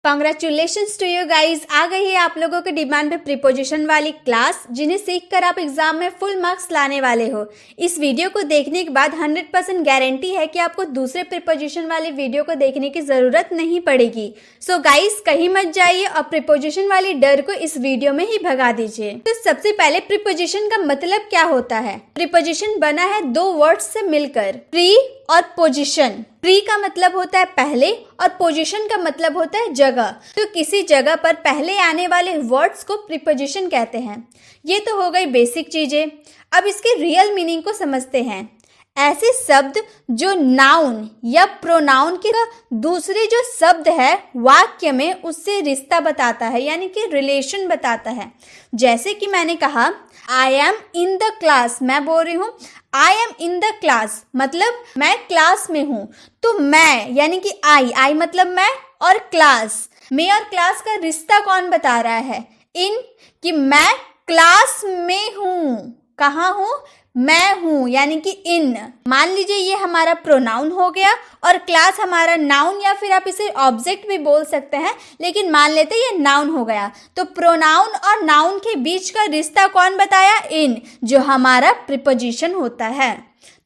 Congratulations to you guys. आ गई है आप लोगों के डिमांड पे प्रीपोजिशन वाली क्लास, जिन्हें सीखकर आप एग्जाम में फुल मार्क्स लाने वाले हो। इस वीडियो को देखने के बाद 100% गारंटी है कि आपको दूसरे प्रीपोजिशन वाली वीडियो को देखने की ज़रूरत नहीं पड़ेगी। सो गाइज कहीं मत जाइए और प्रीपोजिशन वाली डर को इस वीडियो में ही भगा दीजिए। तो सबसे पहले प्रीपोजिशन का मतलब क्या होता है। प्रीपोजिशन बना है दो वर्ड्स से मिलकर, प्री और पोजीशन। प्री का मतलब होता है पहले और पोजीशन का मतलब होता है जगह। तो किसी जगह पर पहले आने वाले वर्ड्स को प्रीपोजिशन कहते हैं। ये तो हो गई बेसिक चीजें। अब इसके रियल मीनिंग को समझते हैं। ऐसे शब्द जो नाउन या प्रोनाउन के दूसरे जो शब्द है वाक्य में उससे रिश्ता बताता है, यानी कि रिलेशन बताता है। जैसे कि मैंने कहा I am in the class, मैं बोल रही हूँ I am in the class, मतलब मैं क्लास में हूँ। तो मैं यानी कि आई मतलब मैं, और क्लास, मैं और क्लास का रिश्ता कौन बता रहा है? इन, कि मैं क्लास में हूँ। कहाँ हूँ? मैं हूँ, यानी कि इन। मान लीजिए ये हमारा प्रोनाउन हो गया और क्लास हमारा नाउन, या फिर आप इसे ऑब्जेक्ट भी बोल सकते हैं, लेकिन मान लेते हैं ये नाउन हो गया। तो प्रोनाउन और नाउन के बीच का रिश्ता कौन बताया? इन, जो हमारा प्रीपोजिशन होता है।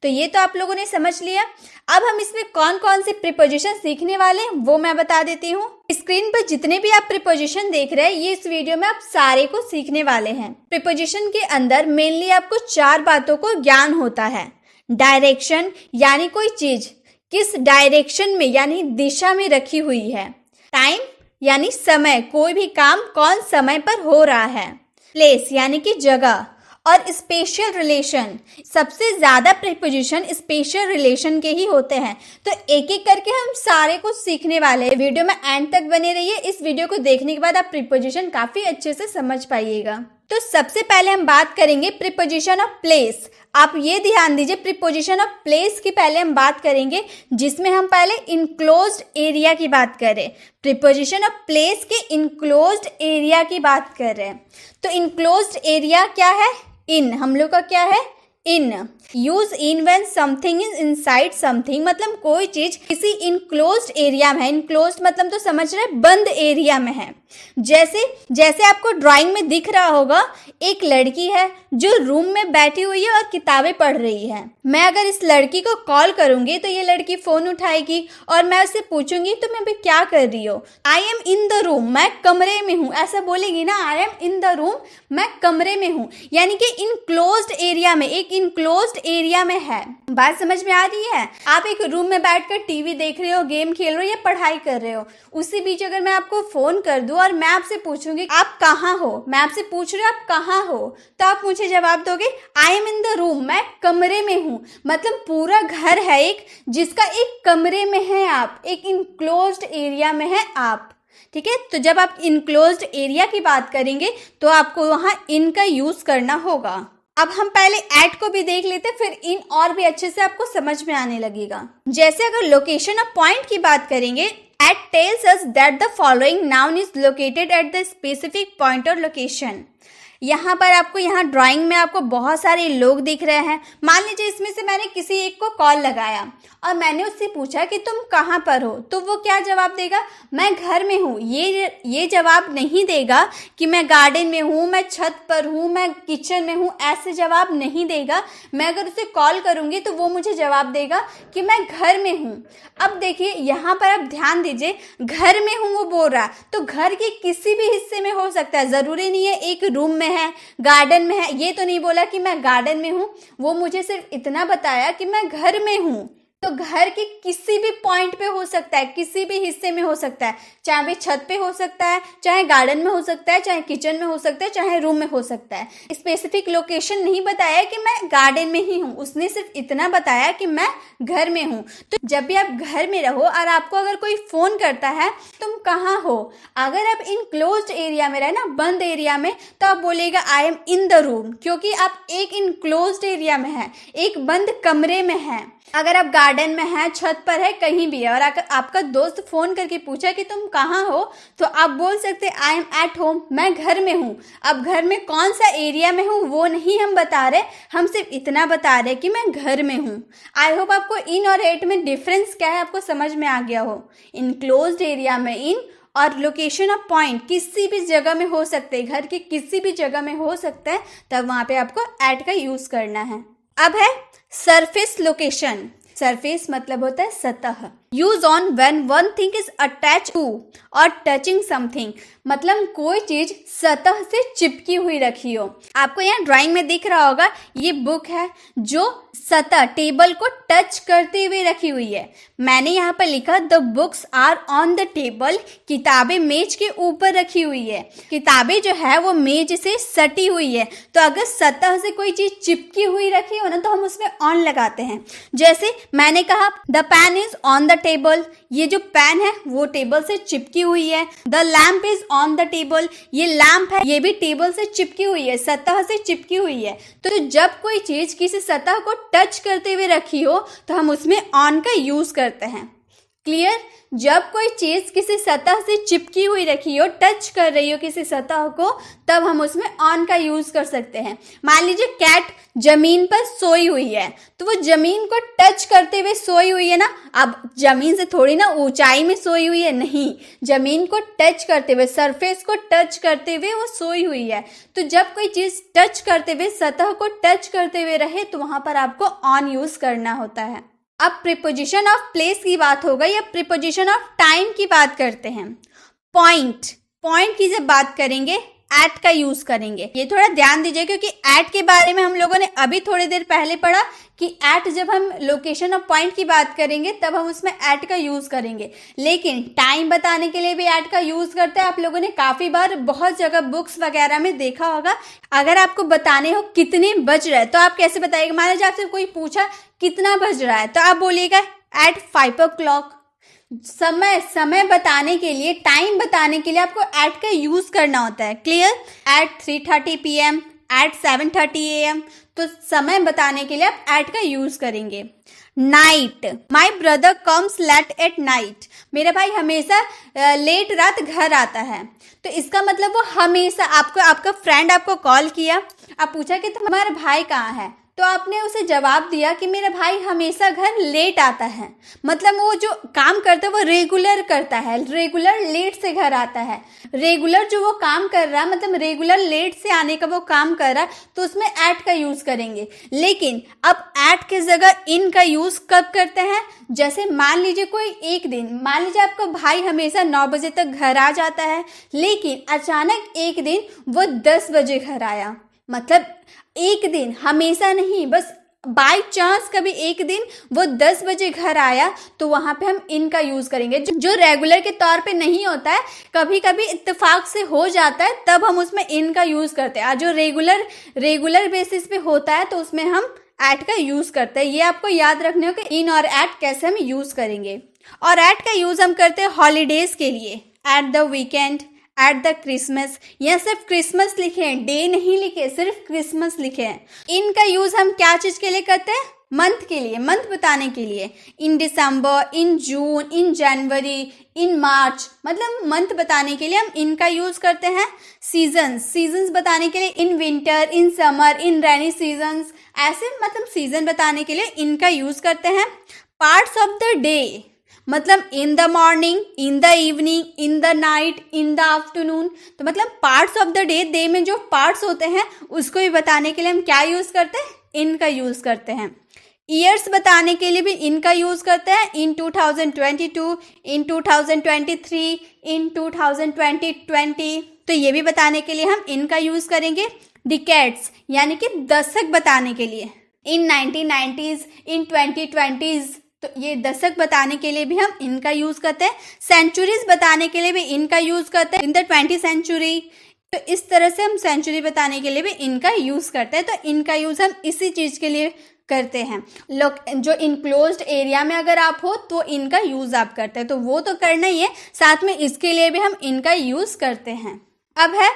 तो ये तो आप लोगों ने समझ लिया। अब हम इसमें कौन कौन से प्रीपोजिशन सीखने वाले हैं वो मैं बता देती हूँ। स्क्रीन पर जितने भी आप प्रीपोजिशन देख रहे हैं ये इस वीडियो में आप सारे को सीखने वाले हैं। प्रीपोजिशन के अंदर मेनली आपको 4 बातों को ज्ञान होता है। डायरेक्शन, यानी कोई चीज किस डायरेक्शन में यानी दिशा में रखी हुई है। टाइम, यानी समय, कोई भी काम कौन समय पर हो रहा है। प्लेस, यानी कि जगह। और स्पेशल रिलेशन, सबसे ज्यादा प्रीपोजिशन स्पेशल रिलेशन के ही होते हैं। तो एक एक करके हम सारे कुछ सीखने वाले हैं। वीडियो में एंड तक बने रहिए। इस वीडियो को देखने के बाद आप प्रीपोजिशन काफी अच्छे से समझ पाइएगा। तो सबसे पहले हम बात करेंगे प्रीपोजिशन ऑफ प्लेस। आप ये ध्यान दीजिए, प्रीपोजिशन ऑफ प्लेस की पहले हम बात करेंगे, जिसमें हम पहले इनक्लोज्ड एरिया की बात करें। प्रीपोजिशन ऑफ प्लेस के इनक्लोज्ड एरिया की बात कर रहे हैं। तो इनक्लोज्ड एरिया क्या है? इन, हम लोग का क्या है? In. Use in when something is inside something, मतलब कोई चीज किसी इनक्लोज्ड एरिया में है। इनक्लोज्ड मतलब तो समझ रहे हैं, बंद एरिया में है। जैसे आपको ड्राइंग में दिख रहा होगा, एक लड़की है जो रूम में बैठी हुई है और किताबें पढ़ रही है। मैं अगर इस लड़की को कॉल करूंगी तो ये लड़की फोन उठाएगी और मैं उससे पूछूंगी तुम अभी क्या कर रही हो? I am in the room, मैं कमरे में हूँ, ऐसा बोलेगी ना। I am in the room, मैं कमरे में हूँ, यानी कि इनक्लोज्ड एरिया में, एक इनक्लोज्ड एरिया में है। बात समझ में आ रही है? आप एक रूम में बैठकर टीवी देख रहे हो, गेम खेल रहे हो या पढ़ाई कर रहे हो, उसी बीच अगर मैं आपको फोन कर दूं और मैं आपसे पूछूंगी आप कहाँ हो, मैं आपसे पूछ रही हूँ आप कहाँ हो, तो आप मुझे जवाब दोगे I am in the room, मैं कमरे में हूँ। मतलब पूरा घर है एक, जिसका एक कमरे में है आप, एक इनक्लोज्ड एरिया में है आप। ठीक है, तो जब आप इनक्लोज्ड एरिया की बात करेंगे तो आपको वहां इन का यूज करना होगा। अब हम पहले एट को भी देख लेते, फिर इन और भी अच्छे से आपको समझ में आने लगेगा। जैसे अगर लोकेशन ऑफ पॉइंट की बात करेंगे, at tells us that the following noun is located at the specific point और लोकेशन। यहाँ पर आपको, यहाँ ड्राइंग में आपको बहुत सारे लोग दिख रहे हैं। मान लीजिए इसमें से मैंने किसी एक को कॉल लगाया और मैंने उससे पूछा कि तुम कहाँ पर हो, तो वो क्या जवाब देगा? मैं घर में हूँ। ये जवाब नहीं देगा कि मैं गार्डन में हूँ, मैं छत पर हूँ, मैं किचन में हूँ, ऐसे जवाब नहीं देगा। मैं अगर उसे कॉल करूँगी तो वो मुझे जवाब देगा कि मैं घर में हूँ। अब देखिए यहाँ पर आप ध्यान दीजिए, घर में हूँ वो बोल रहा, तो घर के किसी भी हिस्से में हो सकता है, ज़रूरी नहीं है एक रूम में है, गार्डन में है। ये तो नहीं बोला कि मैं गार्डन में हूँ, वो मुझे सिर्फ इतना बताया कि मैं घर में हूँ। तो घर के किसी भी पॉइंट पे हो सकता है, किसी भी हिस्से में हो सकता है, चाहे वे छत पे हो सकता है, चाहे गार्डन में हो सकता है, चाहे किचन में हो सकता है, चाहे रूम में हो सकता है। स्पेसिफिक लोकेशन नहीं बताया कि मैं गार्डन में ही हूँ, उसने सिर्फ इतना बताया कि मैं घर में हूँ। तो जब भी आप घर में रहो और आपको अगर कोई फोन करता है तुम कहाँ हो, अगर आप इनक्लोज्ड एरिया में रहे ना, बंद एरिया में, तो आप बोलेगा I am in the room, क्योंकि आप एक इनक्लोज्ड एरिया में है, एक बंद कमरे में है। अगर आप गार्डन में हैं, छत पर है, कहीं भी है, और अगर आपका दोस्त फोन करके पूछा कि तुम कहाँ हो, तो आप बोल सकते आई एम एट होम, मैं घर में हूँ। अब घर में कौन सा एरिया में हूँ वो नहीं हम बता रहे, हम सिर्फ इतना बता रहे कि मैं घर में हूँ। आई होप आपको इन और एट में डिफरेंस क्या है आपको समझ में आ गया हो। इनक्लोज्ड एरिया में इन और लोकेशन ऑफ पॉइंट किसी भी जगह में हो सकते हैं, घर के किसी भी जगह में हो सकता है, तब वहाँ पे आपको एट का यूज़ करना है। अब है सरफेस लोकेशन। सरफेस मतलब होता है सतह। Use on when one thing is attach to और टचिंग समथिंग, मतलब कोई चीज सतह से चिपकी हुई रखी हो। आपको यहाँ ड्राइंग में दिख रहा होगा, ये बुक है जो सतह टेबल को टच करते हुए रखी हुई है। मैंने यहाँ पर लिखा the books are on the table, किताबें मेज के ऊपर रखी हुई है। किताबें जो है वो मेज से सटी हुई है, तो अगर सतह से कोई चीज चिपकी हुई रखी हो ना, तो हम उसमें ऑन लगाते हैं। जैसे मैंने कहा the pen is on the table, ये जो पेन है वो टेबल से चिपकी हुई है। The lamp is on the table, ये लैम्प है, ये भी टेबल से चिपकी हुई है, सतह से चिपकी हुई है। तो जब कोई चीज किसी सतह को टच करते हुए रखी हो तो हम उसमें ऑन का यूज करते हैं। क्लियर? जब कोई चीज किसी सतह से चिपकी हुई रखी हो, टच कर रही हो किसी सतह को, तब हम उसमें ऑन का यूज कर सकते हैं। मान लीजिए कैट जमीन पर सोई हुई है, तो वो जमीन को टच करते हुए सोई हुई है ना। अब जमीन से थोड़ी ना ऊंचाई में सोई हुई है, नहीं, जमीन को टच करते हुए, सरफेस को टच करते हुए वो सोई हुई है। तो जब कोई चीज टच करते हुए, सतह को टच करते हुए रहे, तो वहां पर आपको ऑन यूज करना होता है। अब प्रीपोजिशन ऑफ प्लेस की बात हो गई, अब प्रीपोजिशन ऑफ टाइम की बात करते हैं। पॉइंट, पॉइंट की जब बात करेंगे एट का यूज करेंगे। ये थोड़ा ध्यान दीजिए, क्योंकि एट के बारे में हम लोगों ने अभी थोड़ी देर पहले पढ़ा कि एट जब हम लोकेशन ऑफ पॉइंट की बात करेंगे तब हम उसमें एट का यूज करेंगे। लेकिन टाइम बताने के लिए भी एट का यूज करते हैं। आप लोगों ने काफी बार बहुत जगह बुक्स वगैरह में देखा होगा। अगर आपको बताने हो कितने बज रहे हैं, तो आप कैसे बताइएगा? मान लीजिए आपसे कोई पूछा कितना बज रहा है, तो आप बोलिएगा एट 5 o'clock। समय बताने के लिए, टाइम बताने के लिए आपको एट का यूज करना होता है। Clear? At 3:30 PM, at 7:30 AM, तो समय बताने के लिए आप एट का यूज करेंगे। Night, my brother comes late at night, मेरा भाई हमेशा लेट रात घर आता है। तो इसका मतलब वो हमेशा आपका फ्रेंड आपको कॉल किया, आप पूछा कि तुम्हारा भाई कहाँ है, तो आपने उसे जवाब दिया कि मेरा भाई हमेशा घर लेट आता है। मतलब वो जो काम करता है वो रेगुलर करता है, रेगुलर लेट से घर आता है। रेगुलर जो वो काम कर रहा है, मतलब रेगुलर लेट से आने का वो काम कर रहा है, तो उसमें एट का यूज करेंगे। लेकिन अब एट की जगह इन का यूज कब करते हैं? जैसे मान लीजिए कोई एक दिन, मान लीजिए आपका भाई हमेशा 9 बजे तक घर आ जाता है, लेकिन अचानक एक दिन वो 10 बजे घर आया। मतलब एक दिन, हमेशा नहीं, बस बाय चांस कभी एक दिन वो 10 बजे घर आया, तो वहां पे हम इन का यूज करेंगे। जो रेगुलर के तौर पे नहीं होता है, कभी कभी इत्तेफाक से हो जाता है, तब हम उसमें इन का यूज करते हैं। जो रेगुलर बेसिस पे होता है, तो उसमें हम एट का यूज करते हैं। ये आपको याद रखने हो कि इन और एट कैसे हम यूज करेंगे। और एट का यूज हम करते हैं हॉलीडेज के लिए, at the weekend, at the Christmas. यहाँ सिर्फ क्रिसमस लिखे हैं, डे नहीं लिखे, सिर्फ क्रिसमस लिखे हैं। इनका यूज हम क्या चीज के लिए करते हैं? मंथ के लिए, मंथ बताने के लिए। इन दिसंबर, इन जून, इन जनवरी, इन मार्च, मतलब मंथ बताने के लिए हम इनका यूज करते हैं। सीजन्स बताने के लिए in winter, in summer, in rainy seasons, ऐसे मतलब सीजन बताने के लिए इनका यूज करते हैं। पार्ट्स ऑफ द डे, मतलब in the morning, in the evening, in the night, in the afternoon. तो मतलब पार्ट्स ऑफ द डे में जो पार्ट्स होते हैं उसको भी बताने के लिए हम क्या यूज करते हैं? इनका यूज करते हैं। ईयर्स बताने के लिए भी इनका यूज करते हैं। इन 2022, इन 2023, इन 2020, तो ये भी बताने के लिए हम इनका यूज करेंगे। डिकेड्स यानी कि दशक बताने के लिए, इन 1990s, इन 2020s, तो ये दशक बताने के लिए भी हम इनका यूज करते हैं। सेंचुरीज बताने के लिए भी इनका यूज करते हैं, इन द 20th century। तो इस तरह से हम सेंचुरी बताने के लिए भी इनका यूज करते हैं। तो इनका यूज हम इसी चीज के लिए करते हैं। लोग जो इनक्लोज्ड एरिया में अगर आप हो तो इनका यूज आप करते हैं, तो वो तो करना ही है, साथ में इसके लिए भी हम इनका यूज करते हैं। अब है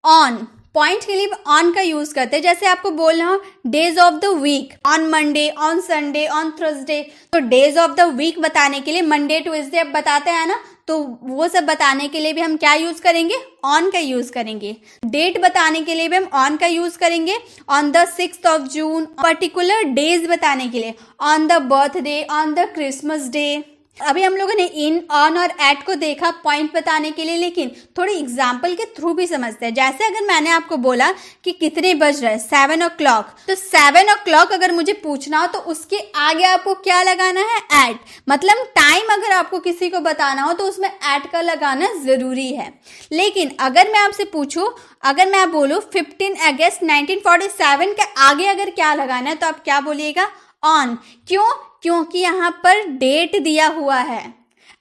ऑन, पॉइंट के लिए ऑन का यूज करते हैं। जैसे आपको बोलना हो days of the week, on Monday, on Sunday, on Thursday, तो डेज ऑफ द वीक बताने के लिए मंडे ट्यूसडे अब बताते हैं ना, तो वो सब बताने के लिए भी हम क्या यूज करेंगे? ऑन का यूज करेंगे। डेट बताने के लिए भी हम ऑन का यूज करेंगे। On the 6th of June, particular days बताने के लिए on the birthday, on the Christmas day. अभी हम लोगों ने इन, ऑन और एट को देखा पॉइंट बताने के लिए, लेकिन थोड़ी एग्जाम्पल के थ्रू भी समझते हैं। जैसे अगर मैंने आपको बोला कि कितने बज रहे हैं, 7 o'clock, तो 7 o'clock अगर मुझे पूछना हो तो उसके आगे आपको क्या लगाना है, एट। मतलब टाइम अगर आपको किसी को बताना हो तो उसमें एट का लगाना जरूरी है। लेकिन अगर मैं आपसे पूछूं, अगर मैं बोलूं 15 अगस्त 1947 के आगे अगर क्या लगाना है, तो आप क्या बोलिएगा, ऑन। क्यों? क्योंकि यहाँ पर डेट दिया हुआ है।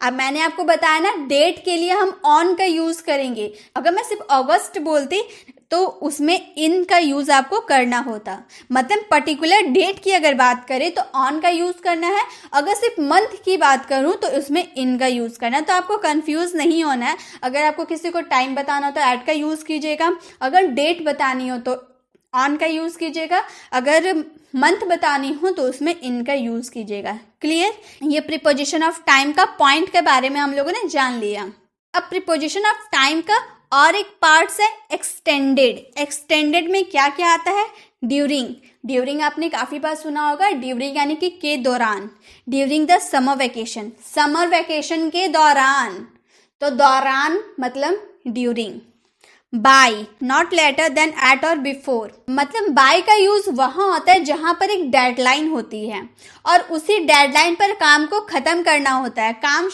अब मैंने आपको बताया ना, डेट के लिए हम ऑन का यूज करेंगे। अगर मैं सिर्फ अगस्त बोलती तो उसमें इन का यूज आपको करना होता। मतलब पर्टिकुलर डेट की अगर बात करें तो ऑन का यूज करना है, अगर सिर्फ मंथ की बात करूं तो उसमें इन का यूज करना है। तो आपको कंफ्यूज नहीं होना है। अगर आपको किसी को टाइम बताना हो तो एट का यूज कीजिएगा, अगर डेट बतानी हो तो ऑन का यूज कीजिएगा, अगर मंथ बतानी हो तो उसमें इन का यूज कीजिएगा। क्लियर? ये प्रीपोजिशन ऑफ टाइम का पॉइंट के बारे में हम लोगों ने जान लिया। अब प्रीपोजिशन ऑफ टाइम का और एक पार्ट है एक्सटेंडेड। एक्सटेंडेड में क्या क्या आता है, ड्यूरिंग। ड्यूरिंग आपने काफी बार सुना होगा, ड्यूरिंग यानी कि के दौरान। During the summer vacation, summer vacation के दौरान, तो दौरान मतलब during. By, not later than at और बिफोर, मतलब बाय का यूज वहां होता है जहां पर एक डेडलाइन होती है और उसी डेडलाइन पर काम को खत्म करना होता है। काम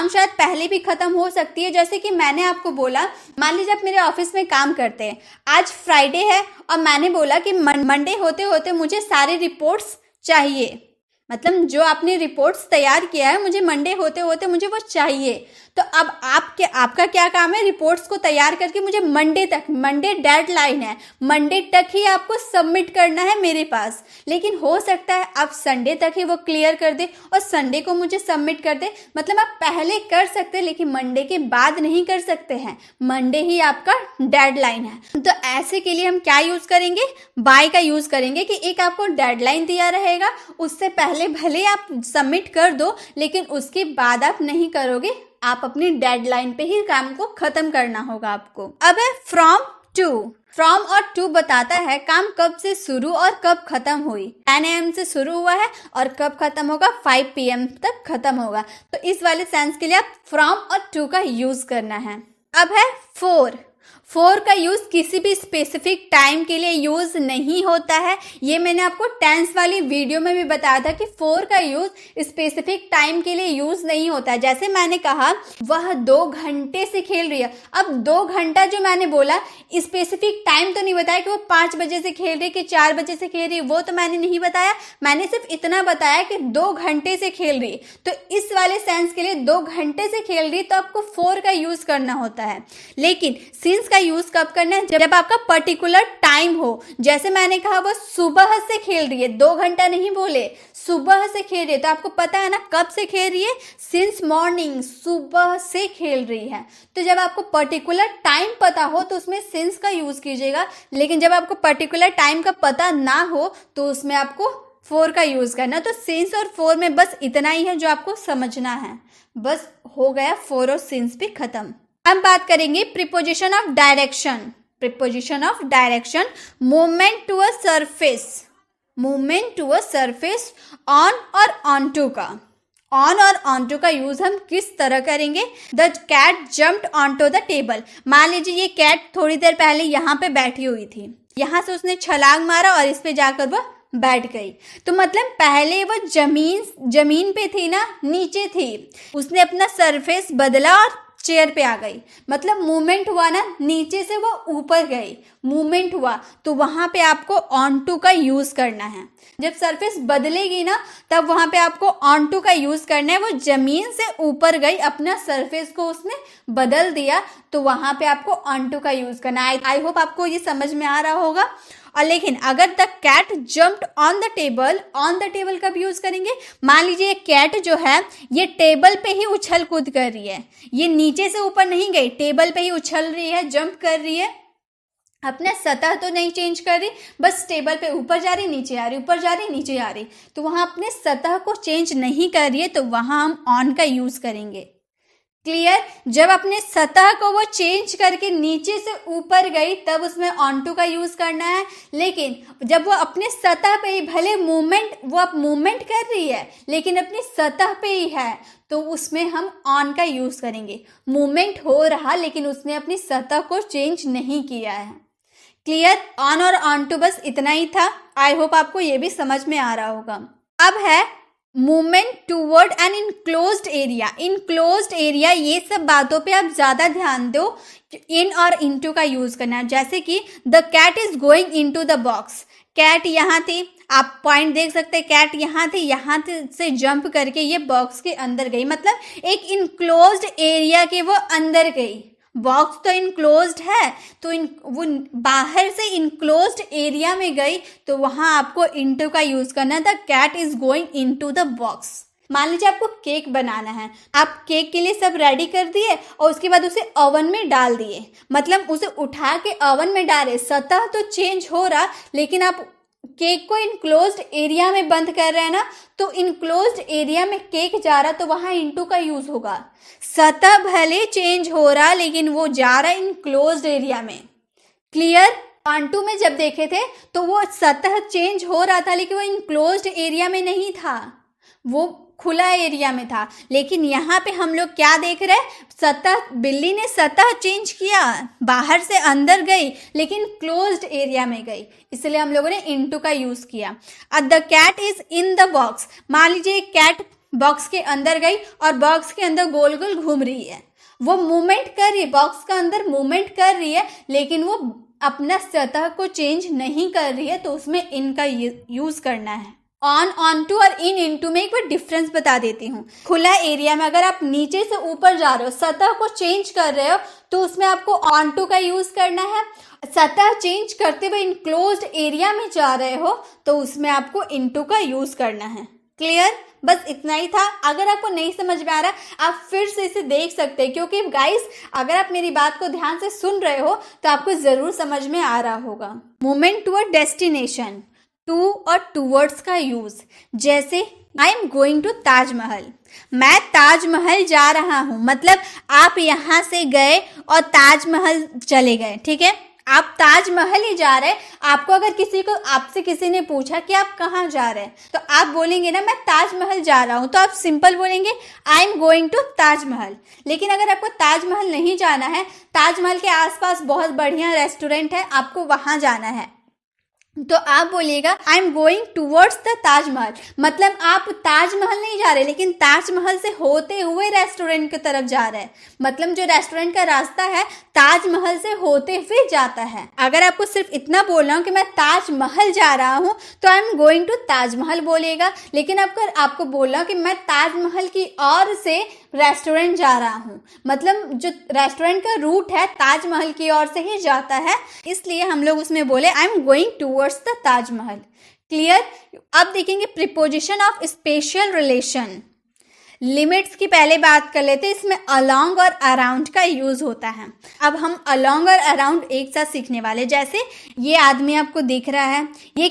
शायद पहले भी खत्म हो सकती है। जैसे कि मैंने आपको बोला, मान लीजिए आप मेरे ऑफिस में काम करते हैं, आज फ्राइडे है और मैंने बोला कि मंडे होते होते मुझे सारे रिपोर्ट्स चाहिए। मतलब जो आपने रिपोर्ट्स तैयार किया है, मुझे मंडे होते होते मुझे वो चाहिए। तो अब आपका क्या काम है, रिपोर्ट्स को तैयार करके मुझे मंडे तक, मंडे डेडलाइन है, मंडे तक ही आपको सबमिट करना है मेरे पास। लेकिन हो सकता है आप संडे तक ही वो क्लियर कर दे और संडे को मुझे सबमिट कर दे। मतलब आप पहले कर सकते हैं लेकिन मंडे के बाद नहीं कर सकते हैं, मंडे ही आपका डेडलाइन है। तो ऐसे के लिए हम क्या यूज करेंगे, बाय का यूज करेंगे कि एक आपको डेडलाइन दिया रहेगा, उससे पहले भले आप सबमिट कर दो लेकिन उसके बाद आप नहीं करोगे, आप अपनी डेडलाइन पे ही काम को खत्म करना होगा आपको। अब है फ्रॉम टू। फ्रॉम और टू बताता है काम कब से शुरू और कब खत्म हुई। 10 AM से शुरू हुआ है और कब खत्म होगा, 5 PM तक खत्म होगा। तो इस वाले सेंस के लिए आप फ्रॉम और टू का यूज करना है। अब है फोर। फोर का यूज किसी भी स्पेसिफिक टाइम के लिए यूज नहीं होता है। ये मैंने आपको टेंस वाली वीडियो में भी बताया था कि फोर का यूज स्पेसिफिक टाइम के लिए यूज नहीं होता है। जैसे मैंने कहा वह 2 घंटे से खेल रही है, अब 2 घंटा जो मैंने बोला, स्पेसिफिक टाइम तो नहीं बताया कि वो 5 बजे से खेल रही है कि 4 बजे से खेल रही है, वो तो मैंने नहीं बताया। मैंने सिर्फ इतना बताया कि 2 घंटे से खेल रही है। तो इस वाले सेंस के लिए 2 घंटे से खेल रही है तो आपको फोर का यूज करना होता है। लेकिन सिंस का यूज कब करना है, जब आपका पर्टिकुलर टाइम हो। जैसे मैंने कहा वो सुबह से खेल रही है, 2 घंटा नहीं बोले, सुबह से खेल रही है, तो आपको पता है ना कब से खेल रही है, सिंस मॉर्निंग, सुबह से खेल रही है। तो जब आपको पर्टिकुलर टाइम पता हो तो उसमें सिंस का यूज कीजिएगा, लेकिन जब आपको पर्टिकुलर टाइम का पता ना हो तो उसमें आपको फोर का यूज करना। तो सिंस और फोर में बस इतना ही है जो आपको समझना है, बस हो गया, फोर और सिंस भी खत्म। हम बात करेंगे preposition of direction. Preposition of direction, movement to a surface, movement to a surface, on और ऑन टू का। ऑन और ऑन टू का यूज हम किस तरह करेंगे, the cat jumped on to the table. मान लीजिए ये कैट थोड़ी देर पहले यहाँ पे बैठी हुई थी, यहाँ से उसने छलांग मारा और इस पे जाकर वो बैठ गई। तो मतलब पहले वो जमीन पे थी ना, नीचे थी, उसने अपना सरफेस बदला और चेयर पे आ गई। मतलब मूवमेंट हुआ ना, नीचे से वो ऊपर गई, मूवमेंट हुआ, तो वहां पे आपको ऑन टू का यूज करना है। जब सरफेस बदलेगी ना तब वहां पे आपको ऑन टू का यूज करना है। वो जमीन से ऊपर गई, अपना सरफेस को उसने बदल दिया, तो वहां पे आपको ऑन टू का यूज करना है। आई होप आपको ये समझ में आ रहा होगा। और लेकिन अगर the cat jumped on the table, on the table कब यूज करेंगे, मान लीजिए कैट जो है ये टेबल पे ही उछल कूद कर रही है, ये नीचे से ऊपर नहीं गई, टेबल पे ही उछल रही है, जंप कर रही है, अपना सतह तो नहीं चेंज कर रही, बस टेबल पे ऊपर जा रही, नीचे आ रही, ऊपर जा रही, नीचे आ रही, तो वहां अपने सतह को चेंज नहीं कर रही है, तो वहां हम ऑन का यूज करेंगे। क्लियर। जब अपने सतह को वो चेंज करके नीचे से ऊपर गई तब उसमें ऑन टू का यूज करना है। लेकिन जब वो अपने सतह पे ही भले अब मूवमेंट कर रही है लेकिन अपनी सतह पे ही है तो उसमें हम ऑन का यूज करेंगे। मूवमेंट हो रहा लेकिन उसने अपनी सतह को चेंज नहीं किया है। क्लियर। ऑन और ऑन टू बस इतना ही था। आई होप आपको ये भी समझ में आ रहा होगा। अब है movement toward an enclosed area. Enclosed area, ये सब बातों पे आप ज्यादा ध्यान दो। इन और इनटू का यूज करना है। जैसे कि the cat is going into the box. Cat यहाँ थी, आप पॉइंट देख सकते हैं। कैट यहाँ थी, यहाँ से जंप करके ये बॉक्स के अंदर गई, मतलब एक इनक्लोज्ड एरिया के वो अंदर गई। बॉक्स तो इनक्लोज्ड है तो वो बाहर से इनक्लोज्ड एरिया में गई तो वहां आपको इनटू का यूज करना था। Cat is going into the box. मान लीजिए आपको केक बनाना है, आप केक के लिए सब रेडी कर दिए और उसके बाद उसे ओवन में डाल दिए, मतलब उसे उठा के ओवन में डाले। सतह तो चेंज हो रहा लेकिन आप केक को इनक्लोज्ड एरिया में बंद कर रहे हैं ना, तो इनक्लोज्ड एरिया में केक जा रहा तो वहां इनटू का यूज होगा। सतह भले चेंज हो रहा लेकिन वो जा रहा इनक्लोज्ड एरिया में। क्लियर। ऑन टू में जब देखे थे तो वो सतह चेंज हो रहा था लेकिन वो इनक्लोज्ड एरिया में नहीं था, वो खुला एरिया में था। लेकिन यहाँ पे हम लोग क्या देख रहे हैं, सतह, बिल्ली ने सतह चेंज किया, बाहर से अंदर गई लेकिन क्लोज्ड एरिया में गई, इसलिए हम लोगों ने इनटू का यूज किया। अब the cat is in the box. मान लीजिए कैट बॉक्स के अंदर गई और बॉक्स के अंदर गोल गोल घूम रही है, वो मूवमेंट कर रही है, बॉक्स का अंदर मूवमेंट कर रही है लेकिन वो अपना सतह को चेंज नहीं कर रही है, तो उसमें इन का यूज करना है। ऑन टू और इनटू में एक बार डिफरेंस बता देती हूँ। खुला एरिया में अगर आप नीचे से ऊपर जा रहे हो, सतह को चेंज कर रहे हो, तो उसमें आपको ऑन टू का यूज करना है। सतह चेंज करते हुए इनक्लोज्ड एरिया में जा रहे हो तो उसमें आपको इनटू का यूज करना है। क्लियर। बस इतना ही था। अगर आपको नहीं समझ में आ रहा आप फिर से इसे देख सकते हैं, क्योंकि गाइस अगर आप मेरी बात को ध्यान से सुन रहे हो तो आपको जरूर समझ में आ रहा होगा। मूवमेंट टूवर्ड डेस्टिनेशन, टू और टूवर्ड्स का यूज। जैसे I am going to Taj Mahal, मैं ताजमहल जा रहा हूं, मतलब आप यहां से गए और ताजमहल चले गए। ठीक है, आप ताजमहल ही जा रहे हैं। आपको अगर आपसे किसी ने पूछा कि आप कहाँ जा रहे हैं तो आप बोलेंगे ना मैं ताजमहल जा रहा हूँ, तो आप सिंपल बोलेंगे I am going to Taj Mahal. लेकिन अगर आपको ताजमहल नहीं जाना है, ताजमहल के आसपास बहुत बढ़िया रेस्टोरेंट है, आपको वहां जाना है, तो आप बोलिएगा आई am going towards the Taj Mahal. मतलब आप ताजमहल नहीं जा रहे लेकिन ताजमहल से होते हुए रेस्टोरेंट की तरफ जा रहे हैं, मतलब जो रेस्टोरेंट का रास्ता है ताजमहल से होते हुए जाता है। अगर आपको सिर्फ इतना बोलना हो कि मैं ताजमहल जा रहा हूं तो I am going to Taj Mahal बोलिएगा। लेकिन आपको बोलना कि मैं ताजमहल की ओर से रेस्टोरेंट जा रहा हूँ, मतलब जो रेस्टोरेंट का रूट है ताजमहल की ओर से ही जाता है, इसलिए हम लोग उसमें बोले आई am going towards the Taj Mahal. Clear. अब देखेंगे preposition of special relation. Limits की पहले बात कर लेते हैं, इसमें अलोंग और अराउंड का यूज होता है। अब हम अलोंग और अराउंड एक साथ सीखने वाले। जैसे ये आदमी आपको दिख रहा है, ये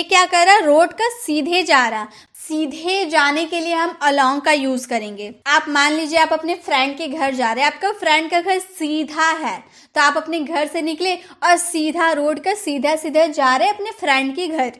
क्या कर रहा है, रोड का सीधे जा रहा। सीधे जाने के लिए हम अलोंग का यूज करेंगे। आप मान लीजिए आप अपने फ्रेंड के घर जा रहे हैं, आपका फ्रेंड का घर सीधा है तो आप अपने घर से निकले और सीधा रोड का सीधा सीधा जा रहे हैं अपने फ्रेंड के घर।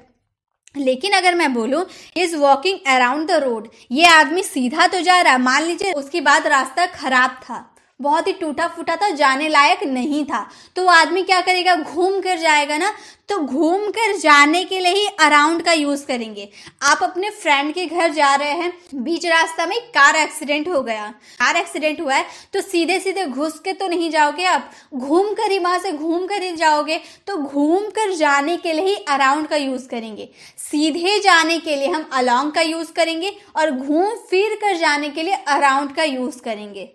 लेकिन अगर मैं बोलूं is walking around the road, ये आदमी सीधा तो जा रहा, मान लीजिए उसके बाद रास्ता खराब था, बहुत ही टूटा फूटा था, जाने लायक नहीं था, तो वो आदमी क्या करेगा, घूम कर जाएगा ना। तो घूम कर जाने के लिए ही अराउंड का यूज करेंगे। आप अपने फ्रेंड के घर जा रहे हैं, बीच रास्ता में कार एक्सीडेंट हो गया, कार एक्सीडेंट हुआ है तो सीधे सीधे घुस के तो नहीं जाओगे, आप घूम कर ही वहां से घूम कर ही जाओगे। तो घूम कर जाने के लिए ही अराउंड का यूज करेंगे। सीधे जाने के लिए हम अलोंग का यूज करेंगे और घूम फिर कर जाने के लिए अराउंड का यूज करेंगे।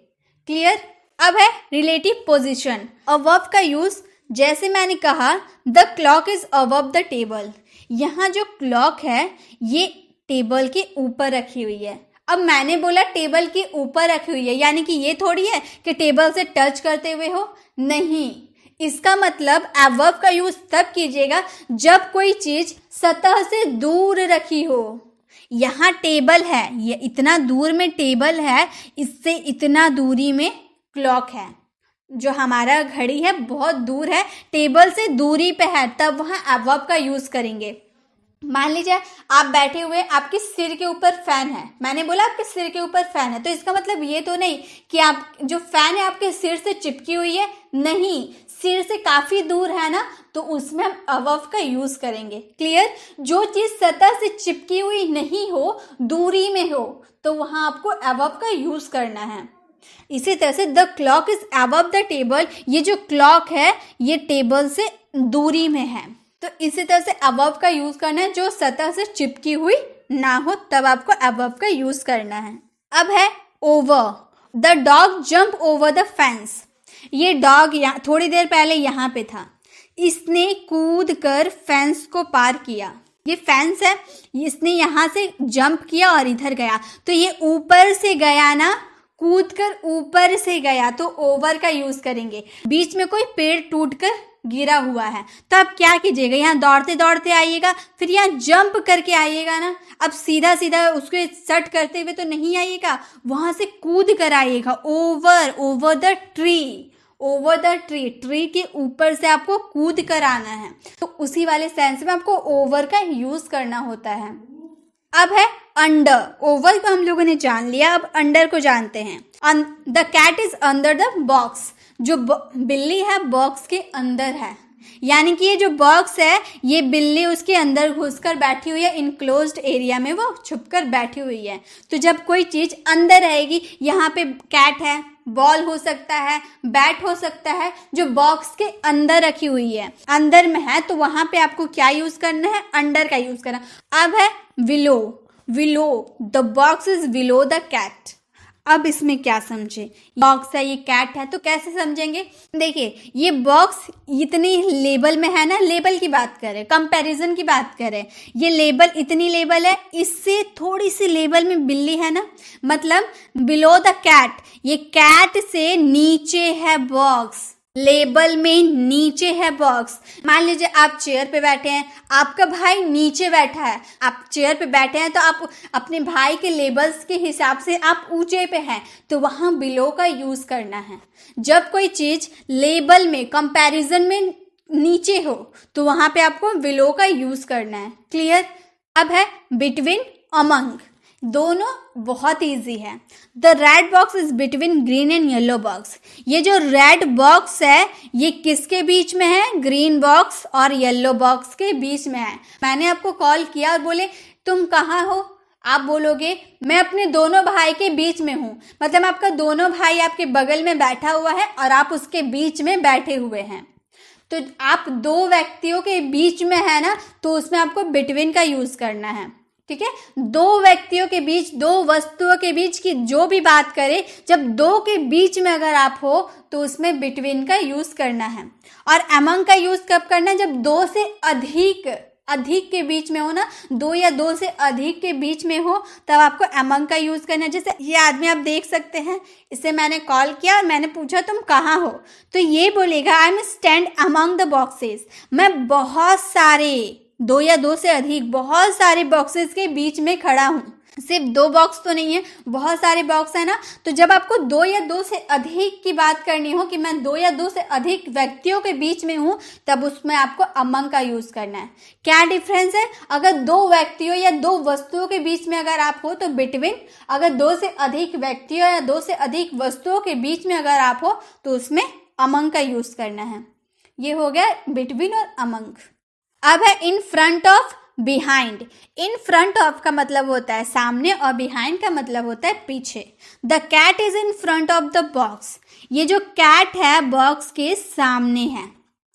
क्लियर। अब है रिलेटिव पोजीशन। अबव का यूज, जैसे मैंने कहा the clock is above the table, यहाँ जो क्लॉक है ये टेबल के ऊपर रखी हुई है। अब मैंने बोला टेबल के ऊपर रखी हुई है, यानी कि ये थोड़ी है कि टेबल से टच करते हुए हो, नहीं। इसका मतलब अबव का यूज तब कीजिएगा जब कोई चीज सतह से दूर रखी हो, यहाँ टेबल है, ये इतना दूर में टेबल है, इससे इतना दूरी में क्लॉक है। जो हमारा घड़ी है बहुत दूर है, टेबल से दूरी पे है, तब वहाँ अबव का यूज़ करेंगे। मान लीजिए आप बैठे हुए, आपके सिर के ऊपर फैन है, मैंने बोला आपके सिर के ऊपर फैन है, तो इसका मतलब ये तो नहीं कि आप जो फैन है आपके सिर से चिपकी हुई है, नहीं, सिर से काफ़ी दूर है ना, तो उसमें हम अबव का यूज़ करेंगे। क्लियर? जो चीज़ सतह से चिपकी हुई नहीं हो, दूरी में हो, तो वहाँ आपको अबव का यूज़ करना है। इसी तरह से the clock is above the table, ये जो क्लॉक है ये टेबल से दूरी में है, तो इसी तरह से अबव का यूज़ करना है, जो सतह से चिपकी हुई ना हो तब आपको अबव का यूज़ करना है। अब है over, the dog jump over the fence, ये डॉग थोड़ी देर पहले यहाँ पे था, इसने कूद कर फेंस को पार किया। ये फेंस है, इसने यहाँ से जंप किया और इधर गया, तो ये ऊपर से गया ना, कूद कर ऊपर से गया, तो ओवर का यूज़ करेंगे। बीच में कोई पेड़ टूटकर गिरा हुआ है, तो आप क्या कीजिएगा, यहाँ दौड़ते दौड़ते आइएगा, फिर यहाँ जंप करके आइएगा ना। अब सीधा सीधा उसको सट करते हुए तो नहीं आइएगा, वहाँ से कूद कर आइएगा। Over, over the tree, over the tree, tree के ऊपर से आपको कूद कर आना है, तो उसी वाले सेंस में आपको ओवर का यूज़ करना होता है। अब है अंडर, ओवर को हम लोगों ने जान लिया, अब अंडर को जानते हैं। The cat is under the box, जो बिल्ली है बॉक्स के अंदर है, यानी कि ये जो बॉक्स है ये बिल्ली उसके अंदर घुसकर बैठी हुई है, इनक्लोज्ड एरिया में वो छुपकर बैठी हुई है। तो जब कोई चीज़ अंदर रहेगी, यहाँ पे कैट है, बॉल हो सकता है, बैट हो सकता है, जो बॉक्स के अंदर रखी हुई है, अंदर में है, तो वहाँ पे आपको क्या यूज़ करना है, अंडर का यूज़ करना। अब है below, below, the box is below the cat. अब इसमें क्या समझे, बॉक्स है, ये कैट है, तो कैसे समझेंगे? देखिए ये बॉक्स इतनी लेबल में है ना, लेबल की बात करें, कंपैरिजन की बात करें, ये लेबल इतनी लेबल है, इससे थोड़ी सी लेबल में बिल्ली है ना, मतलब बिलो द कैट, ये कैट से नीचे है बॉक्स, लेबल में नीचे है बॉक्स। मान लीजिए आप चेयर पे बैठे हैं, आपका भाई नीचे बैठा है, आप चेयर पे बैठे हैं, तो आप अपने भाई के लेबल्स के हिसाब से आप ऊंचे पे हैं, तो वहाँ बिलो का यूज़ करना है। जब कोई चीज़ लेबल में, कंपैरिजन में नीचे हो, तो वहाँ पे आपको बिलो का यूज़ करना है। क्लियर? अब है बिटवीन, अमंग, दोनों बहुत इजी है। The red box is between green and yellow box, ये जो रेड बॉक्स है ये किसके बीच में है, ग्रीन बॉक्स और येलो बॉक्स के बीच में है। मैंने आपको कॉल किया और बोले तुम कहाँ हो, आप बोलोगे मैं अपने दोनों भाई के बीच में हूँ, मतलब आपका दोनों भाई आपके बगल में बैठा हुआ है और आप उसके बीच में बैठे हुए हैं, तो आप दो व्यक्तियों के बीच में है ना, तो उसमें आपको बिटवीन का यूज़ करना है। ठीक है, दो व्यक्तियों के बीच, दो वस्तुओं के बीच की जो भी बात करें, जब दो के बीच में अगर आप हो तो उसमें बिटवीन का यूज़ करना है। और अमंग का यूज़ कब करना है, जब दो से अधिक के बीच में हो ना, दो या दो से अधिक के बीच में हो, तब आपको अमंग का यूज़ करना है। जैसे ये आदमी आप देख सकते हैं, इससे मैंने कॉल किया और मैंने पूछा तुम कहाँ हो, तो ये बोलेगा I am stand among the boxes, मैं बहुत सारे, दो या दो से अधिक, बहुत सारे बॉक्सेस के बीच में खड़ा हूँ। सिर्फ दो बॉक्स तो नहीं है, बहुत सारे बॉक्स है ना, तो जब आपको दो या दो से अधिक की बात करनी हो कि मैं दो या दो से अधिक व्यक्तियों के बीच में हूँ, तब उसमें आपको अमंग का यूज़ करना है। क्या डिफरेंस है, अगर दो व्यक्तियों या दो वस्तुओं के बीच में अगर आप हो तो बिटवीन, अगर दो से अधिक व्यक्तियों या दो से अधिक वस्तुओं के बीच में अगर आप हो तो उसमें अमंग का यूज़ करना है। ये हो गया बिटवीन और अमंग। अब है इन front of, behind. In front of का मतलब होता है सामने और बिहाइंड का मतलब होता है पीछे। The cat is in front of the box, ये जो कैट है बॉक्स के सामने है।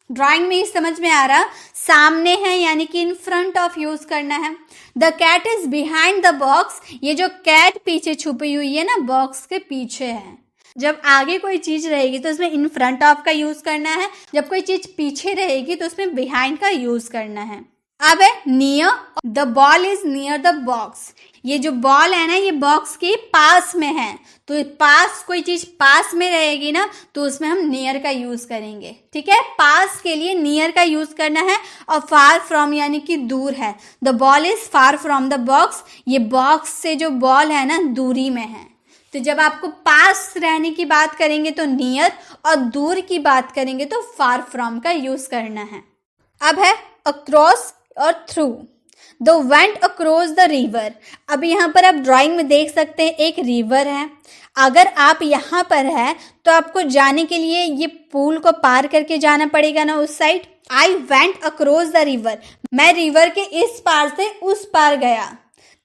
ड्राइंग में ही समझ में आ रहा, सामने है यानी कि इन फ्रंट ऑफ यूज करना है। The cat is behind the box, ये जो कैट पीछे छुपी हुई है ना, बॉक्स के पीछे है। जब आगे कोई चीज रहेगी तो उसमें इन फ्रंट ऑफ का यूज करना है, जब कोई चीज पीछे रहेगी तो उसमें बिहाइंड का यूज करना है। अब है near, the ball is near the box. ये जो बॉल है ना, ये बॉक्स के पास में है, तो पास, कोई चीज पास में रहेगी ना तो उसमें हम नियर का यूज करेंगे। ठीक है, पास के लिए नियर का यूज करना है। और फार फ्रॉम यानी कि दूर है। The ball is far from the box, ये बॉक्स से जो बॉल है ना दूरी में है। तो जब आपको पास रहने की बात करेंगे तो नियर, और दूर की बात करेंगे तो फार फ्रॉम का यूज करना है। अब है अक्रॉस और through. The went across the river. अब यहाँ पर आप ड्राइंग में देख सकते हैं एक रिवर है। अगर आप यहाँ पर है तो आपको जाने के लिए ये पुल को पार करके जाना पड़ेगा ना उस side. I went across the river, मैं रिवर के इस पार से उस पार गया,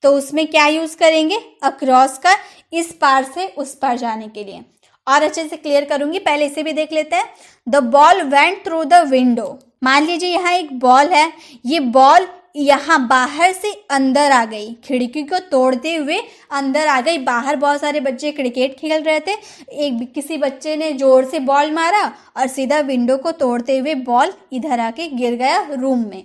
तो उसमें क्या यूज करेंगे, अक्रॉस का, इस पार से उस पार जाने के लिए। और अच्छे से क्लियर करूंगी, पहले इसे भी देख लेते हैं। The ball went through the window. मान लीजिए यहाँ एक बॉल है, ये बॉल यहाँ बाहर से अंदर आ गई, खिड़की को तोड़ते हुए अंदर आ गई। बाहर बहुत सारे बच्चे क्रिकेट खेल रहे थे, किसी बच्चे ने जोर से बॉल मारा और सीधा विंडो को तोड़ते हुए बॉल इधर आके गिर गया रूम में।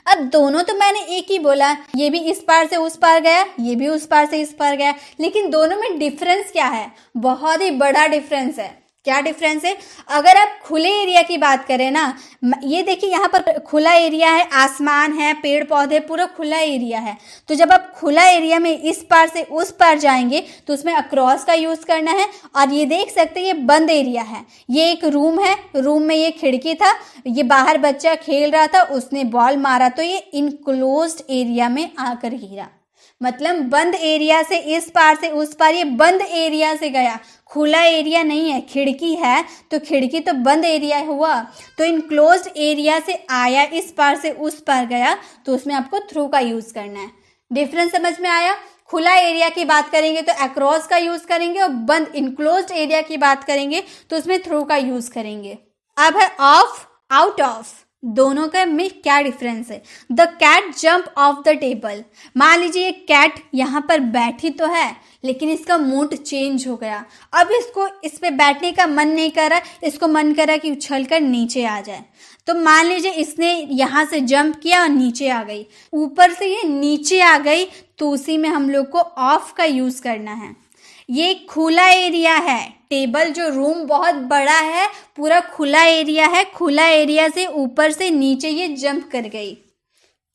अब दोनों तो मैंने एक ही बोला, ये भी इस पार से उस पार गया, ये भी उस पार से इस पार गया, लेकिन दोनों में डिफरेंस क्या है, बहुत ही बड़ा डिफरेंस है। क्या डिफरेंस है, अगर आप खुले एरिया की बात करें ना, ये देखिए यहाँ पर खुला एरिया है, आसमान है, पेड़ पौधे, पूरा खुला एरिया है। तो जब आप खुला एरिया में इस पार से उस पार जाएंगे तो उसमें अक्रॉस का यूज करना है। और ये देख सकते हैं ये बंद एरिया है, ये एक रूम है, रूम में ये खिड़की था, ये बाहर बच्चा खेल रहा था, उसने बॉल मारा तो ये इनक्लोज्ड एरिया में आकर गिरा। मतलब बंद एरिया से इस पार से उस पार, ये बंद एरिया से गया, खुला एरिया नहीं है। खिड़की है तो खिड़की तो बंद एरिया हुआ, तो इनक्लोज्ड एरिया से आया, इस पार से उस पार गया, तो उसमें आपको थ्रू का यूज करना है। डिफरेंस समझ में आया। खुला एरिया की बात करेंगे तो अक्रॉस का यूज करेंगे, और बंद इनक्लोज्ड एरिया की बात करेंगे तो उसमें थ्रू का यूज करेंगे। अब है ऑफ, आउट ऑफ। दोनों का में क्या डिफरेंस है। The cat jump off the table. मान लीजिए एक कैट यहाँ पर बैठी तो है, लेकिन इसका मूड चेंज हो गया, अब इसको इस पे बैठने का मन नहीं कर रहा, इसको मन कर रहा कि उछल कर नीचे आ जाए। तो मान लीजिए इसने यहाँ से जंप किया और नीचे आ गई, ऊपर से ये नीचे आ गई, तो उसी में हम लोग को ऑफ का यूज करना है। ये खुला एरिया है, टेबल जो रूम बहुत बड़ा है, पूरा खुला एरिया है, खुला एरिया से ऊपर से नीचे ये जंप कर गई।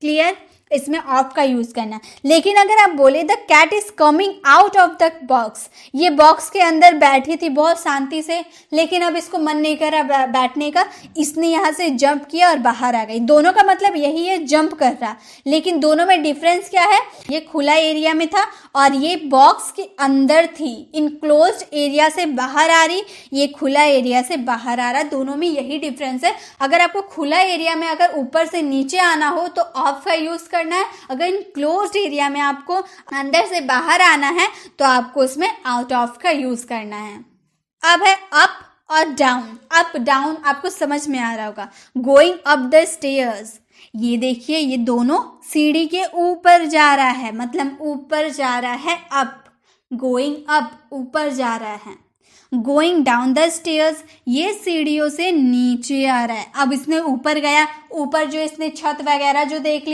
क्लियर, इसमें ऑफ का यूज करना। लेकिन अगर आप बोले the cat is coming out of the box, ये बॉक्स के अंदर बैठी थी बहुत शांति से, लेकिन अब इसको मन नहीं कर रहा बैठने का, इसने यहाँ से जंप किया और बाहर आ गई। दोनों का मतलब यही है, जंप कर रहा, लेकिन दोनों में डिफरेंस क्या है, ये खुला एरिया में था और ये बॉक्स के अंदर थी, इनक्लोज्ड एरिया से बाहर आ रही, ये खुला एरिया से बाहर आ रहा। दोनों में यही डिफरेंस है। अगर आपको खुला एरिया में अगर ऊपर से नीचे आना हो तो ऑफ का यूज करना है, अगर इनक्लोज्ड एरिया में आपको अंदर से बाहर आना है तो आपको उसमें आउट ऑफ का यूज करना है। अब है अप और डाउन। अप डाउन आपको समझ में आ रहा होगा। गोइंग अप द स्टेयर्स, ये देखिए ये दोनों सीढ़ी के ऊपर जा रहा है, मतलब ऊपर जा रहा है अप, गोइंग अप ऊपर जा रहा है। गोइंग डाउन द स्टेयर्स, ये सीढ़ियों से नीचे आ रहा है। अब इसने ऊपर गया, ऊपर जो इसने छत वगैरह जो देख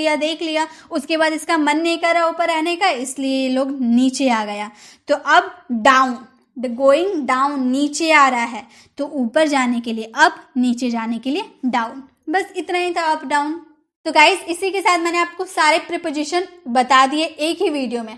लिया, उसके बाद इसका मन नहीं कर रहा ऊपर रहने का, इसलिए ये लोग नीचे आ गया। तो अब डाउन, द गोइंग डाउन, नीचे आ रहा है, तो ऊपर जाने के लिए अप, नीचे जाने के लिए डाउन। बस इतना ही था अप डाउन। तो गाइस इसी के साथ मैंने आपको सारे प्रीपोजिशन बता दिए एक ही वीडियो में।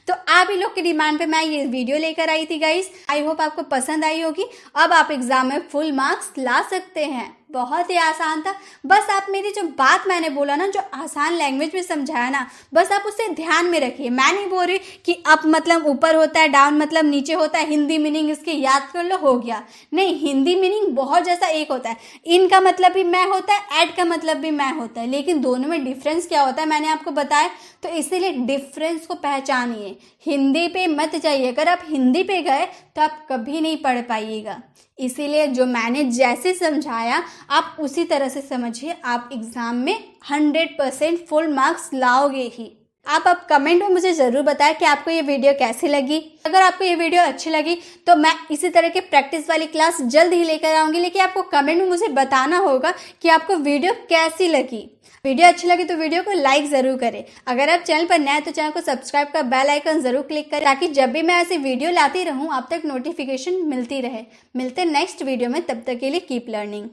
तो आप ही लोग की डिमांड पे मैं ये वीडियो लेकर आई थी गाइस। आई होप आपको पसंद आई होगी। अब आप एग्जाम में फुल मार्क्स ला सकते हैं। बहुत ही आसान था, बस आप मेरी जो बात मैंने बोला ना, जो आसान लैंग्वेज में समझाया ना, बस आप उसे ध्यान में रखिए। मैं नहीं बोल रही कि अप मतलब ऊपर होता है, डाउन मतलब नीचे होता है, हिंदी मीनिंग इसकी याद कर लो हो गया। नहीं, हिंदी मीनिंग बहुत जैसा एक होता है। इन का मतलब भी मैं होता है, एड का मतलब भी मैं होता है, लेकिन दोनों में डिफरेंस क्या होता है मैंने आपको बताया। तो इसीलिए डिफरेंस को पहचानिए, हिंदी पे मत जाइए। अगर आप हिंदी पे गए तो आप कभी नहीं पढ़ पाइएगा। इसीलिए जो मैंने जैसे समझाया आप उसी तरह से समझिए, आप एग्जाम में 100% फुल मार्क्स लाओगे ही। आप अब कमेंट में मुझे ज़रूर बताएं कि आपको ये वीडियो कैसी लगी। अगर आपको ये वीडियो अच्छी लगी तो मैं इसी तरह के प्रैक्टिस वाली क्लास जल्द ही लेकर आऊँगी, लेकिन आपको कमेंट में मुझे बताना होगा कि आपको वीडियो कैसी लगी। वीडियो अच्छी लगी तो वीडियो को लाइक ज़रूर करें। अगर आप चैनल पर नए हैं तो चैनल को सब्सक्राइब कर बेल आइकन ज़रूर क्लिक करें, ताकि जब भी मैं ऐसी वीडियो लाती रहूँ आप तक नोटिफिकेशन मिलती रहे। मिलते हैं नेक्स्ट वीडियो में, तब तक के लिए कीप लर्निंग।